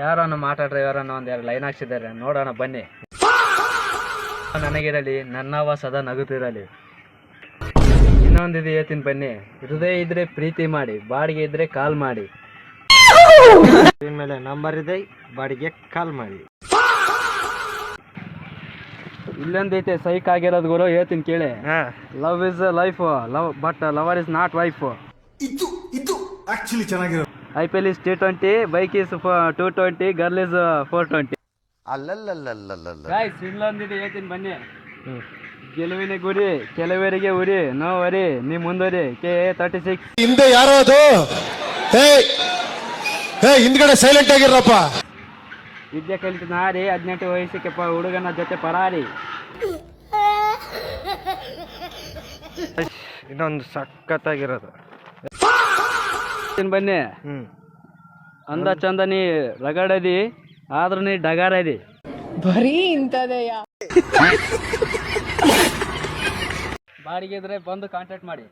ಯಾರನ್ನ ಮಾತಾಡ್ರೆ ಯಾರನ್ನ ಒಂದೆರಡು ಲೈನ್ ಹಾಕ್ಸಿದ್ದಾರೆ, ನೋಡೋಣ ಬನ್ನಿ. ನನಗಿರಲಿ ನನ್ನವ ಸದಾ ನಗುತ್ತಿರಲಿ. ಇನ್ನೊಂದಿದೆ ಹೇಳ್ತೀನಿ ಬನ್ನಿ. ಹೃದಯ ಇದ್ರೆ ಪ್ರೀತಿ ಮಾಡಿ, ಬಾಡಿಗೆ ಇದ್ರೆ ಕಾಲ್ ಮಾಡಿ. ಮೇಲೆ ನಂಬರ್ ಇದೆ, ಬಾಡಿಗೆ ಕಾಲ್ ಮಾಡಿ. ಇಲ್ಲೊಂದೈತೆ ಸೈಕ್ ಆಗಿರೋದು ಗುರು, ಹೇಳ್ತೀನಿ ಕೇಳಿ. Love is life, love but lover is not wife. ಇದು ಆಕ್ಚುಲಿ ಚೆನ್ನಾಗಿರೋದು. IPL is T20, bike is 220, girl is 420. Guys ಇಲ್ಲೊಂದಿದೆ ಹೇಳ್ತೀನಿ ಬನ್ನಿ. ಗೆಲುವಿನ ಗುರಿ ಕೆಲವರಿಗೆ ಉರಿ, ನೋ ವರಿ ನೀ ಮುಂದುವರಿ. KA36 ಹಿಂದೆ ಯಾರೋ ಅದು, ಹಿಂದ್ಗಡೆ ಸೈಲೆಂಟ್ ಆಗಿರಪ್ಪ. ವಿದ್ಯೆ ಕಲಿತ ನಾರಿ, 18 ವಯಸ್ಸಿಗೆ ಹುಡುಗನ ಜೊತೆ ಪರಾರಿ. ಇನ್ನೊಂದು ಸಖತ್ತಾಗಿರೋದು ಬನ್ನಿ. ಅಂದ ಚಂದ ನೀ ರಗಡದಿ, ಆದ್ರೂ ನೀ ಡಗಾರದಿ. ಬರೀ ಇಂಥದೆಯ. ಬಾಡಿಗೆ ಇದ್ರೆ ಬಂದು ಕಾಂಟ್ಯಾಕ್ಟ್ ಮಾಡಿ.